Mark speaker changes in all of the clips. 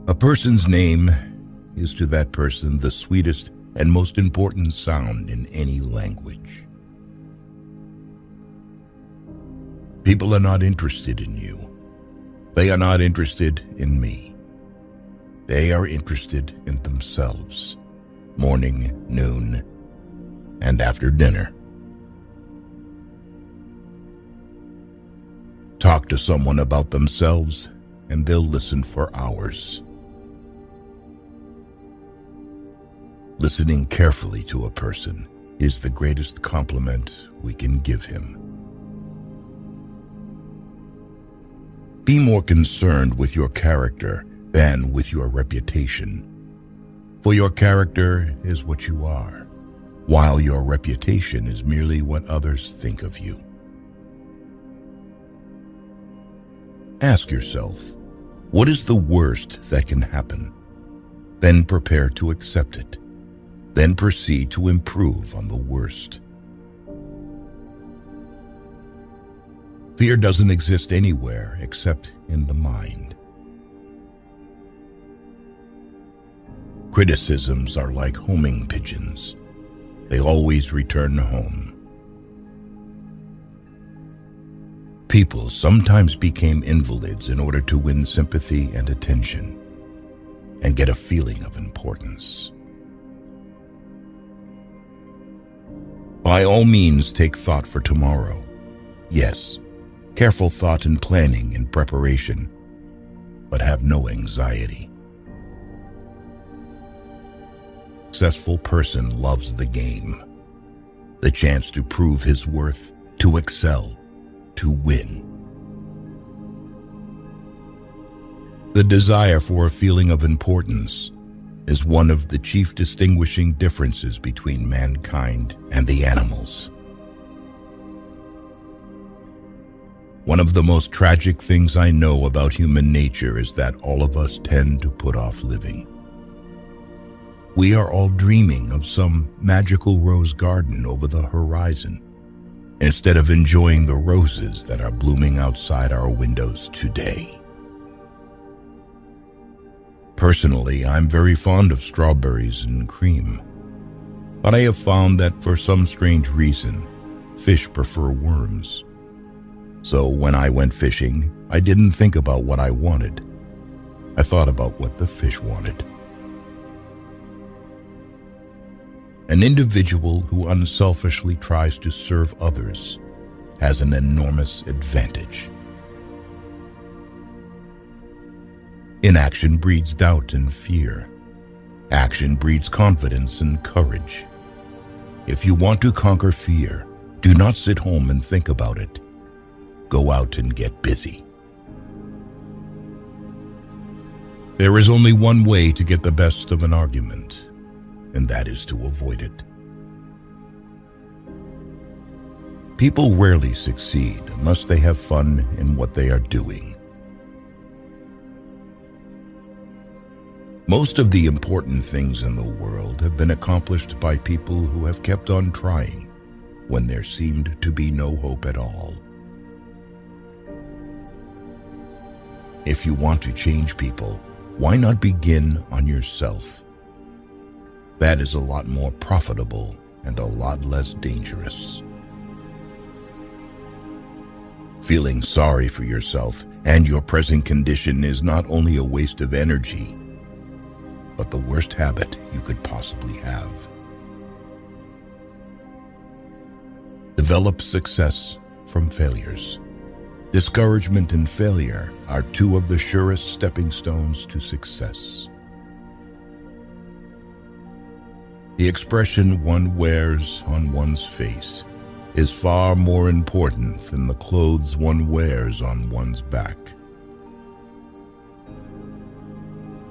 Speaker 1: A person's name is to that person the sweetest and most important sound in any language. People are not interested in you. They are not interested in me. They are interested in themselves, morning, noon, and after dinner. Talk to someone about themselves, and they'll listen for hours. Listening carefully to a person is the greatest compliment we can give him. Be more concerned with your character than with your reputation. For your character is what you are, while your reputation is merely what others think of you. Ask yourself, what is the worst that can happen? Then prepare to accept it. Then proceed to improve on the worst. Fear doesn't exist anywhere except in the mind. Criticisms are like homing pigeons. They always return home. People sometimes became invalids in order to win sympathy and attention and get a feeling of importance. By all means, take thought for tomorrow. Yes, careful thought and planning and preparation, but have no anxiety. A successful person loves the game, the chance to prove his worth, to excel, to win. The desire for a feeling of importance is one of the chief distinguishing differences between mankind and the animals. One of the most tragic things I know about human nature is that all of us tend to put off living. We are all dreaming of some magical rose garden over the horizon, instead of enjoying the roses that are blooming outside our windows today. Personally, I'm very fond of strawberries and cream, but I have found that for some strange reason, fish prefer worms. So when I went fishing, I didn't think about what I wanted. I thought about what the fish wanted. An individual who unselfishly tries to serve others has an enormous advantage. Inaction breeds doubt and fear. Action breeds confidence and courage. If you want to conquer fear, do not sit home and think about it. Go out and get busy. There is only one way to get the best of an argument, and that is to avoid it. People rarely succeed unless they have fun in what they are doing. Most of the important things in the world have been accomplished by people who have kept on trying when there seemed to be no hope at all. If you want to change people, why not begin on yourself? That is a lot more profitable and a lot less dangerous. Feeling sorry for yourself and your present condition is not only a waste of energy, but the worst habit you could possibly have. Develop success from failures. Discouragement and failure are two of the surest stepping stones to success. The expression one wears on one's face is far more important than the clothes one wears on one's back.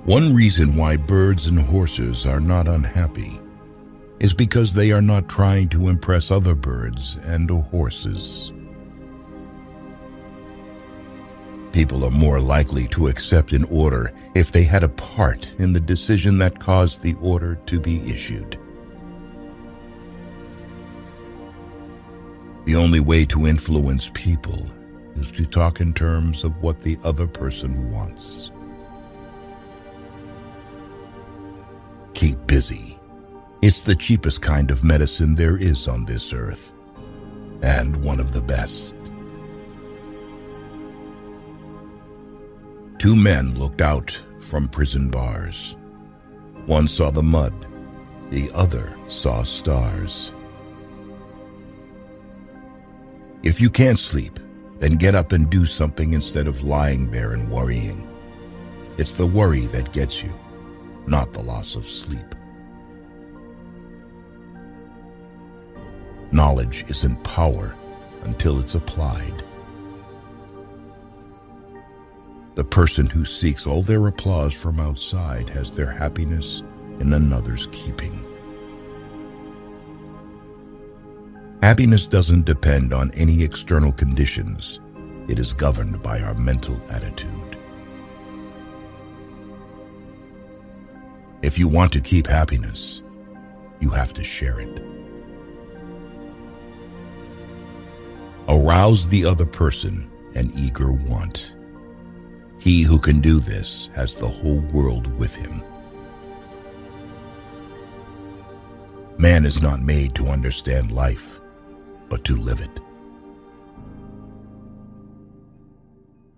Speaker 1: One reason why birds and horses are not unhappy is because they are not trying to impress other birds and horses. People are more likely to accept an order if they had a part in the decision that caused the order to be issued. The only way to influence people is to talk in terms of what the other person wants. Keep busy. It's the cheapest kind of medicine there is on this earth, and one of the best. Two men looked out from prison bars. One saw the mud, the other saw stars. If you can't sleep, then get up and do something instead of lying there and worrying. It's the worry that gets you, not the loss of sleep. Knowledge isn't power until it's applied. The person who seeks all their applause from outside has their happiness in another's keeping. Happiness doesn't depend on any external conditions. It is governed by our mental attitude. If you want to keep happiness, you have to share it. Arouse the other person an eager want. He who can do this has the whole world with him. Man is not made to understand life, but to live it.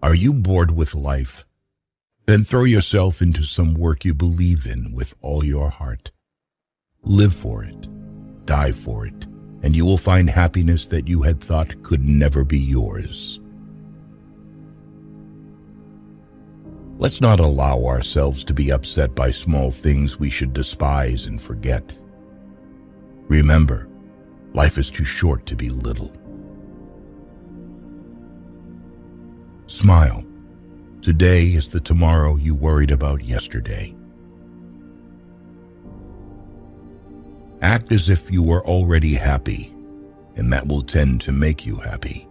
Speaker 1: Are you bored with life? Then throw yourself into some work you believe in with all your heart. Live for it, die for it, and you will find happiness that you had thought could never be yours. Let's not allow ourselves to be upset by small things we should despise and forget. Remember, life is too short to be little. Smile. Today is the tomorrow you worried about yesterday. Act as if you were already happy, and that will tend to make you happy.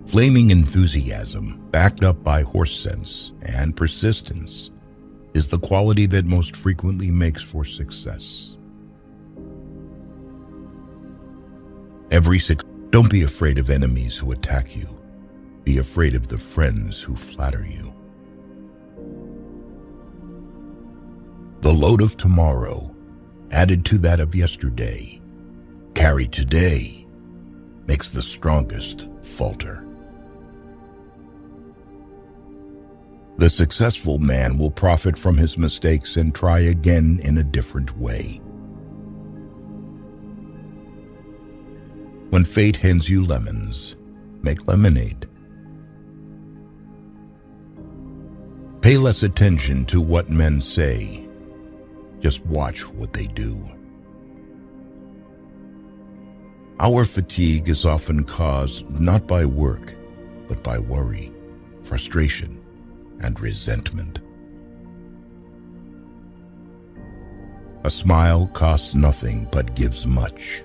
Speaker 1: Flaming enthusiasm, backed up by horse sense and persistence, is the quality that most frequently makes for success. Don't be afraid of enemies who attack you. Be afraid of the friends who flatter you. The load of tomorrow, added to that of yesterday, carried today, makes the strongest falter. The successful man will profit from his mistakes and try again in a different way. When fate hands you lemons, make lemonade. Pay less attention to what men say. Just watch what they do. Our fatigue is often caused not by work, but by worry, frustration, and resentment. A smile costs nothing but gives much.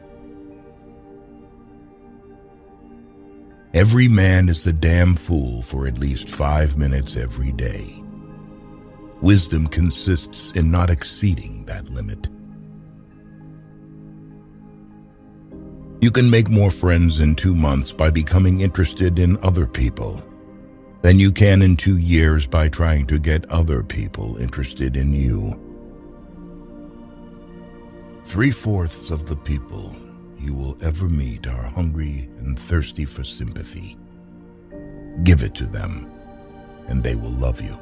Speaker 1: Every man is a damn fool for at least 5 minutes every day. Wisdom consists in not exceeding that limit. You can make more friends in 2 months by becoming interested in other people than you can in 2 years by trying to get other people interested in you. 3/4 of the people you will ever meet are hungry and thirsty for sympathy. Give it to them, and they will love you.